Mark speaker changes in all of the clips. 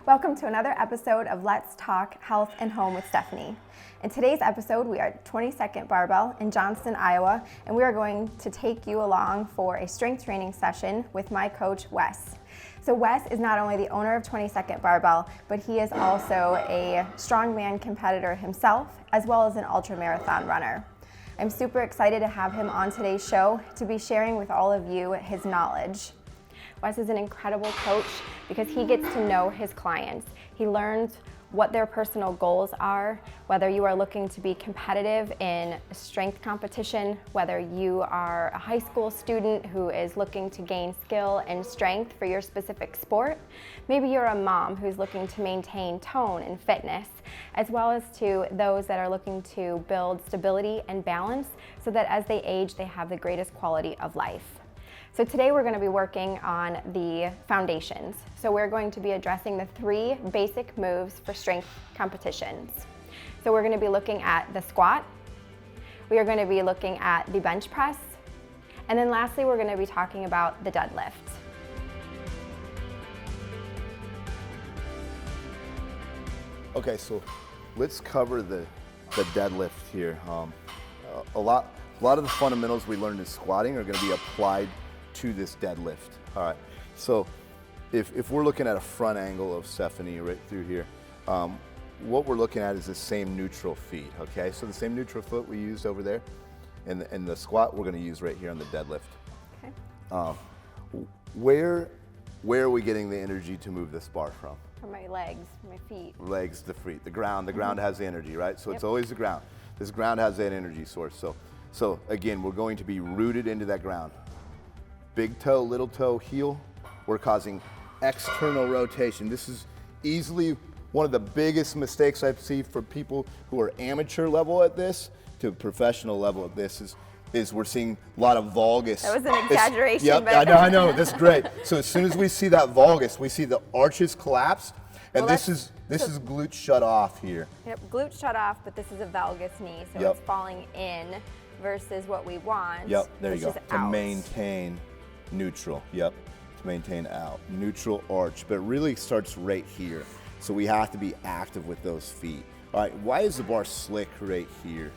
Speaker 1: Welcome to another episode of Let's Talk Health and Home with Stephanie. In today's episode, we are at 22nd Barbell in Johnston, Iowa, and we are going to take you along for a strength training session with my coach, Wes. So Wes is not only the owner of 22nd Barbell, but he is also a strongman competitor himself, as well as an ultramarathon runner. I'm super excited to have him on today's show to be sharing with all of you his knowledge. Wes is an incredible coach because he gets to know his clients. He learns what their personal goals are, whether you are looking to be competitive in a strength competition, whether you are a high school student who is looking to gain skill and strength for your specific sport. Maybe you're a mom who's looking to maintain tone and fitness, as well as to those that are looking to build stability and balance so that as they age, they have the greatest quality of life. So today we're going to be working on the foundations. So we're going to be addressing the 3 basic moves for strength competitions. So we're going to be looking at the squat, we are going to be looking at the bench press, and then lastly we're going to be talking about the deadlift.
Speaker 2: Okay, so let's cover the deadlift here. A lot of the fundamentals we learned in squatting are going to be applied to this deadlift. All right, so if we're looking at a front angle of Stephanie right through here, what we're looking at is the same neutral feet, okay? So the same neutral foot we used over there, and the squat we're gonna use right here on the deadlift. Okay. Where are we getting the energy to move this bar from?
Speaker 1: From my legs, my feet.
Speaker 2: Legs, the feet, the ground has the energy, right? So It's always the ground. This ground has that energy source. So again, we're going to be rooted into that ground. Big toe, little toe, heel, we're causing external rotation. This is easily one of the biggest mistakes I've seen for people who are amateur level at this to professional level at this is we're seeing a lot of valgus.
Speaker 1: That was an exaggeration.
Speaker 2: Yep,
Speaker 1: but
Speaker 2: I know, that's great. So as soon as we see that valgus, we see the arches collapsed, and
Speaker 1: well,
Speaker 2: this is glute shut off here.
Speaker 1: Yep, glute shut off, but this is a valgus knee, so it's falling in versus what we want.
Speaker 2: Yep, there you go. To
Speaker 1: out.
Speaker 2: Maintain neutral, to maintain out. Neutral arch, but it really starts right here. So we have to be active with those feet. All right, why is the bar slick right here?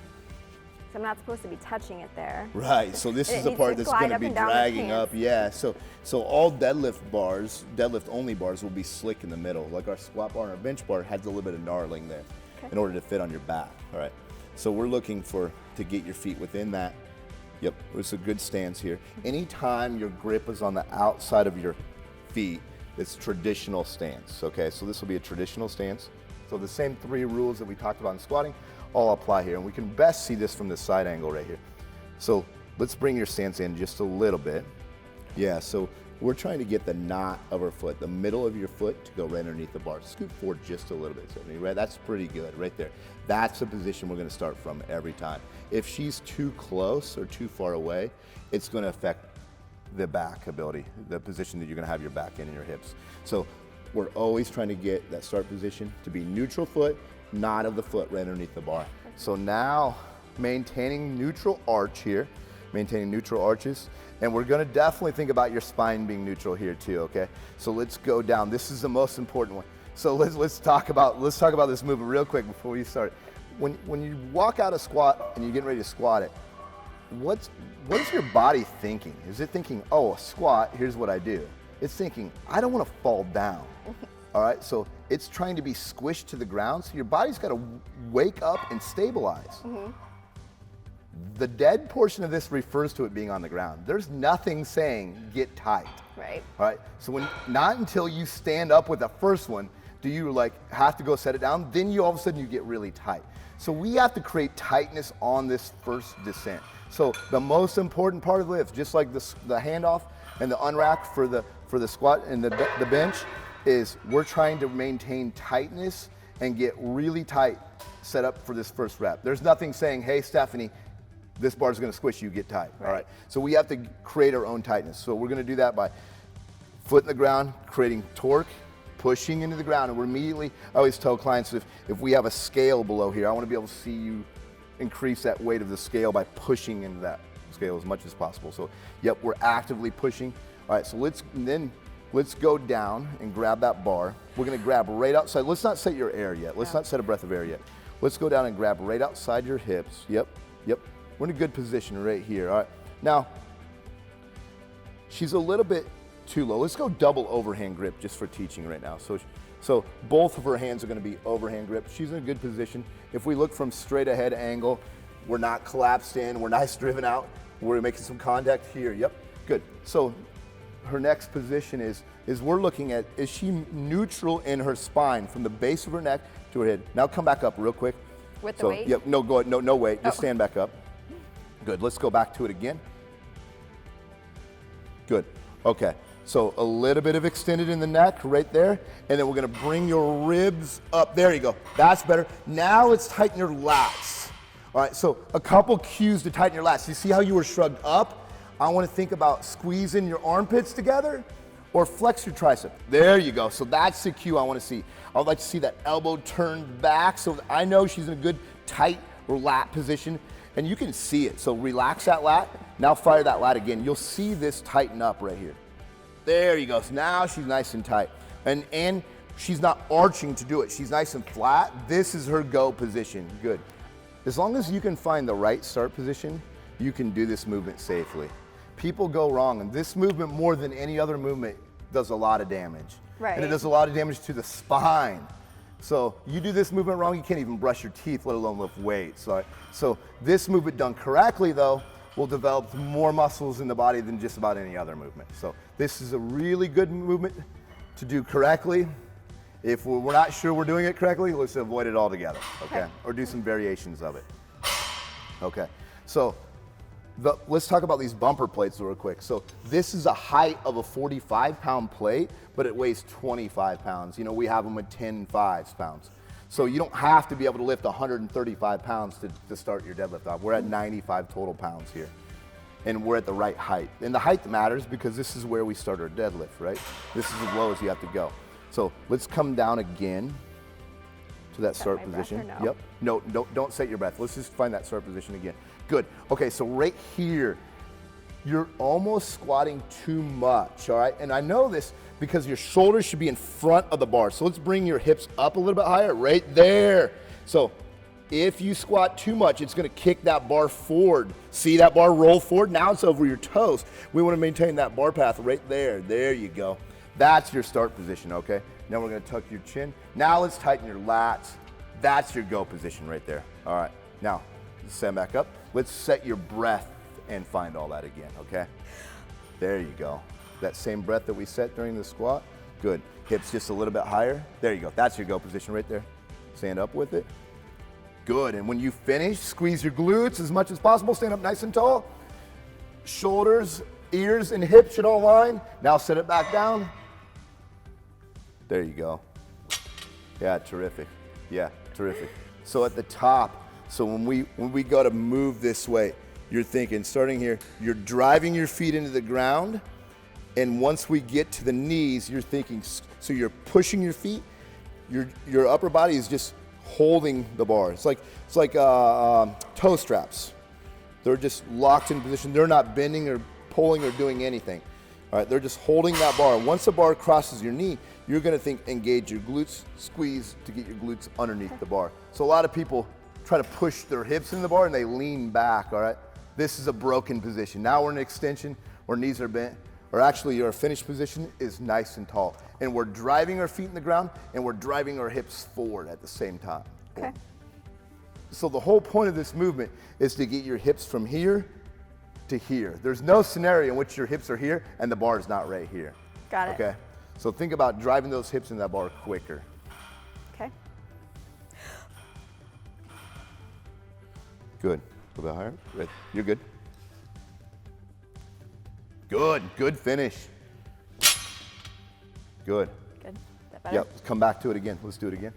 Speaker 1: So I'm not supposed to be touching it there.
Speaker 2: Right, so this is the part that's going to be dragging up. Yeah, so all deadlift only bars will be slick in the middle. Like our squat bar and our bench bar has a little bit of gnarling there in order to fit on your back. All right, so we're looking to get your feet within that. Yep, it's a good stance here. Anytime your grip is on the outside of your feet, it's traditional stance, okay? So this will be a traditional stance. So the same 3 rules that we talked about in squatting all apply here, and we can best see this from the side angle right here. So let's bring your stance in just a little bit. Yeah, so we're trying to get the knot of our foot, the middle of your foot, to go right underneath the bar. Scoot forward just a little bit, Stephanie, right? That's pretty good right there. That's the position we're gonna start from every time. If she's too close or too far away, it's gonna affect the back ability, the position that you're gonna have your back in and your hips. So we're always trying to get that start position to be neutral foot, knot of the foot right underneath the bar. So now maintaining neutral arch here, maintaining neutral arches, and we're gonna definitely think about your spine being neutral here too, okay? So let's go down. This is the most important one. So let's talk about this move real quick before we start. When you walk out of squat and you're getting ready to squat it, what is your body thinking? Is it thinking, oh, a squat, here's what I do? It's thinking, I don't want to fall down. All right, so it's trying to be squished to the ground, so your body's got to wake up and stabilize. The dead portion of this refers to it being on the ground. There's nothing saying get tight.
Speaker 1: Right.
Speaker 2: All right, so not until you stand up with the first one do you have to go set it down, then all of a sudden you get really tight. So we have to create tightness on this first descent. So the most important part of the lift, just like the handoff and the unrack for the squat and the bench, is we're trying to maintain tightness and get really tight set up for this first rep. There's nothing saying, hey, Stephanie, this bar's gonna squish you, get tight. All right, so we have to create our own tightness. So we're gonna do that by foot in the ground, creating torque, pushing into the ground, and we're immediately, I always tell clients if we have a scale below here, I wanna be able to see you increase that weight of the scale by pushing into that scale as much as possible. So, yep, we're actively pushing. All right, so then let's go down and grab that bar. We're gonna grab right outside. Let's not set your air yet. Let's not set a breath of air yet. Let's go down and grab right outside your hips. Yep. We're in a good position right here, all right? Now, she's a little bit too low. Let's go double overhand grip just for teaching right now. So both of her hands are gonna be overhand grip. She's in a good position. If we look from straight ahead angle, we're not collapsed in, we're nice driven out. We're making some contact here, yep, good. So her next position is we're looking at, is she neutral in her spine from the base of her neck to her head? Now come back up real quick.
Speaker 1: With the weight?
Speaker 2: Yep, no, go ahead, no weight, just stand back up. Good, let's go back to it again. Good, okay. So a little bit of extended in the neck right there, and then we're gonna bring your ribs up. There you go, that's better. Now let's tighten your lats. All right, so a couple cues to tighten your lats. You see how you were shrugged up? I wanna think about squeezing your armpits together or flex your tricep. There you go, so that's the cue I wanna see. I would like to see that elbow turned back so I know she's in a good tight lat position, and you can see it. So relax that lat, now fire that lat again. You'll see this tighten up right here. There you go, so now she's nice and tight. And she's not arching to do it, she's nice and flat. This is her go position, good. As long as you can find the right start position, you can do this movement safely. People go wrong, and this movement more than any other movement does a lot of damage.
Speaker 1: Right.
Speaker 2: And it does a lot of damage to the spine. So you do this movement wrong, you can't even brush your teeth, let alone lift weights. So this movement done correctly though, will develop more muscles in the body than just about any other movement. So this is a really good movement to do correctly. If we're not sure we're doing it correctly, let's avoid it altogether, okay? Or do some variations of it. Okay, so let's talk about these bumper plates real quick. So this is a height of a 45-pound plate, but it weighs 25 pounds. You know, we have them with 10 5 pounds. So you don't have to be able to lift 135 pounds to start your deadlift off. We're at 95 total pounds here. And we're at the right height. And the height matters because this is where we start our deadlift, right? This is as low as you have to go. So let's come down again to that start position.
Speaker 1: No?
Speaker 2: Yep. No, don't set your breath. Let's just find that start position again. Good. Okay, so right here, you're almost squatting too much, all right? And I know this because your shoulders should be in front of the bar. So let's bring your hips up a little bit higher, right there. So if you squat too much, it's gonna kick that bar forward. See that bar roll forward? Now it's over your toes. We wanna maintain that bar path right there. There you go. That's your start position, okay? Now we're gonna tuck your chin. Now let's tighten your lats. That's your go position right there. All right, now stand back up. Let's set your breath and find all that again, okay? There you go. That same breath that we set during the squat. Good. Hips just a little bit higher. There you go. That's your go position right there. Stand up with it. Good. And when you finish, squeeze your glutes as much as possible. Stand up nice and tall. Shoulders, ears, and hips should all line. Now set it back down. There you go. Yeah, terrific. Yeah, terrific. So at the top, so when we go to move this way, you're thinking, starting here, you're driving your feet into the ground, and once we get to the knees, you're thinking, so you're pushing your feet, your upper body is just holding the bar. It's like toe straps. They're just locked in position. They're not bending or pulling or doing anything. All right, they're just holding that bar. Once the bar crosses your knee, you're gonna think, engage your glutes, squeeze to get your glutes underneath the bar. So a lot of people try to push their hips in the bar and they lean back, all right? This is a broken position. Now we're in extension, where knees are bent, or actually your finished position is nice and tall. And we're driving our feet in the ground and we're driving our hips forward at the same time.
Speaker 1: Okay.
Speaker 2: So the whole point of this movement is to get your hips from here to here. There's no scenario in which your hips are here and the bar is not right here.
Speaker 1: Got it.
Speaker 2: Okay? So think about driving those hips in that bar quicker.
Speaker 1: Okay.
Speaker 2: Good. A little bit higher. Good. You're good. Good. Good finish. Good.
Speaker 1: Good. Is that better?
Speaker 2: Yep. Come back to it again. Let's do it again.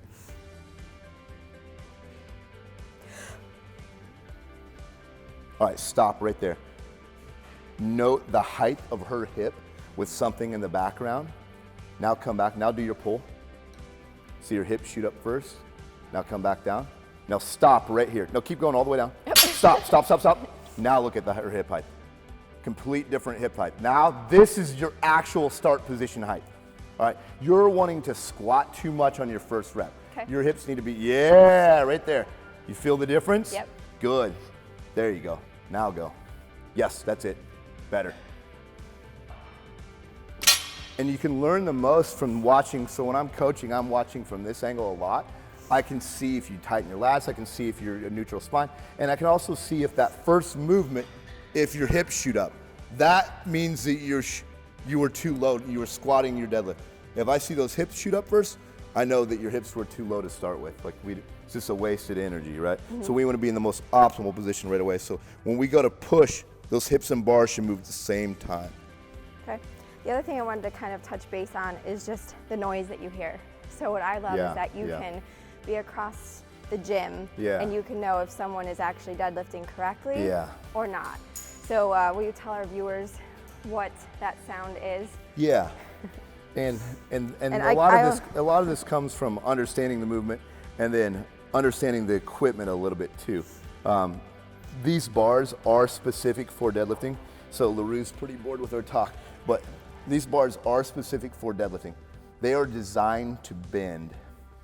Speaker 2: All right, stop right there. Note the height of her hip with something in the background. Now come back. Now do your pull. See your hip shoot up first. Now come back down. Now stop right here. No, keep going all the way down.
Speaker 1: Yep.
Speaker 2: Stop, stop, stop, stop. Now look at her hip height. Complete different hip height. Now this is your actual start position height. All right, you're wanting to squat too much on your first rep.
Speaker 1: Okay.
Speaker 2: Your hips need to be, yeah, right there. You feel the difference?
Speaker 1: Yep.
Speaker 2: Good. There you go. Now go. Yes, that's it. Better. And you can learn the most from watching. So when I'm coaching, I'm watching from this angle a lot. I can see if you tighten your lats, I can see if you're a neutral spine, and I can also see if that first movement, if your hips shoot up. That means that you were too low, you were squatting your deadlift. If I see those hips shoot up first, I know that your hips were too low to start with. Like it's just a wasted energy, right? So we want to be in the most optimal position right away. So when we go to push, those hips and bars should move at the same time.
Speaker 1: Okay. The other thing I wanted to kind of touch base on is just the noise that you hear. So what I love is that you can be across the gym and you can know if someone is actually deadlifting correctly or not. So will you tell our viewers what that sound is?
Speaker 2: Yeah. And a lot of this comes from understanding the movement and then understanding the equipment a little bit too. These bars are specific for deadlifting. So LaRue's pretty bored with our talk, but these bars are specific for deadlifting. They are designed to bend.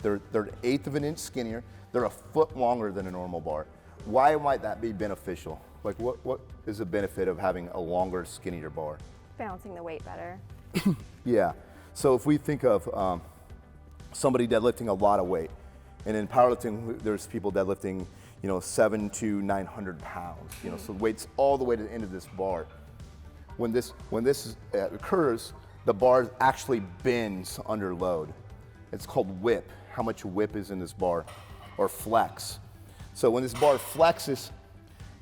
Speaker 2: They're an eighth of an inch skinnier. They're a foot longer than a normal bar. Why might that be beneficial? Like what is the benefit of having a longer, skinnier bar?
Speaker 1: Balancing the weight better.
Speaker 2: Yeah. So if we think of somebody deadlifting a lot of weight, and in powerlifting, there's people deadlifting, 700 to 900 pounds. So the weight's all the way to the end of this bar. When this occurs, the bar actually bends under load. It's called whip. How much whip is in this bar, or flex. So when this bar flexes,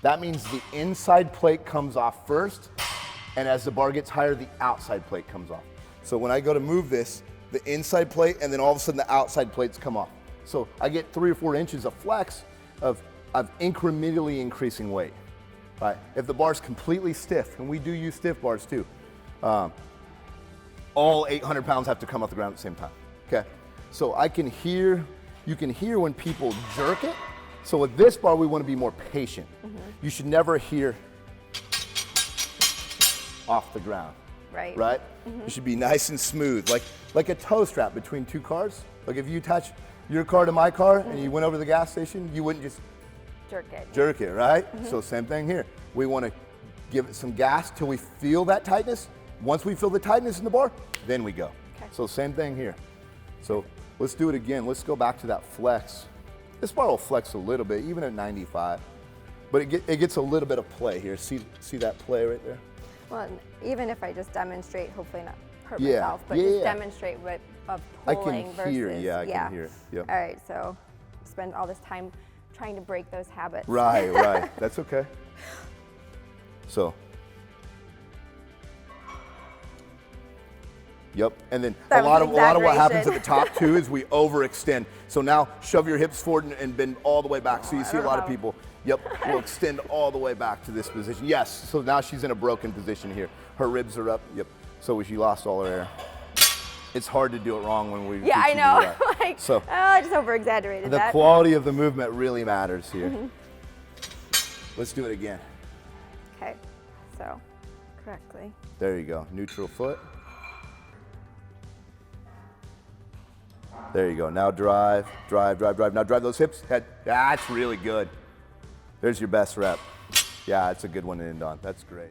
Speaker 2: that means the inside plate comes off first, and as the bar gets higher, the outside plate comes off. So when I go to move this, the inside plate, and then all of a sudden the outside plates come off. So I get 3 or 4 inches of flex of incrementally increasing weight. Right? If the bar's completely stiff, and we do use stiff bars too, all 800 pounds have to come off the ground at the same time. Okay? So you can hear when people jerk it. So with this bar, we want to be more patient. You should never hear off the ground. Right? It should be nice and smooth, like a toe strap between 2 cars. Like if you attach your car to my car and you went over to the gas station, you wouldn't just jerk it, right? So same thing here. We want to give it some gas till we feel that tightness. Once we feel the tightness in the bar, then we go. Okay. So same thing here. So let's do it again. Let's go back to that flex. This bar will flex a little bit, even at 95, but it gets a little bit of play here. See that play right there?
Speaker 1: Well, even if I just demonstrate, hopefully not hurt myself, but just demonstrate of pulling versus.
Speaker 2: I can hear. Yep.
Speaker 1: All right, so spend all this time trying to break those habits.
Speaker 2: Right. That's okay. So. Yep, and then a lot of what happens at the top too is we overextend. So now shove your hips forward and bend all the way back. So you see a lot of people, will extend all the way back to this position. Yes, so now she's in a broken position here. Her ribs are up, so she lost all her air. It's hard to do it wrong when we
Speaker 1: I know, I just over-exaggerated that.
Speaker 2: The quality of the movement really matters here. Let's do it again.
Speaker 1: Okay, so correctly.
Speaker 2: There you go, neutral foot. There you go. Now drive. Now drive those hips. Head. That's really good. There's your best rep. Yeah, it's a good one to end on. That's great.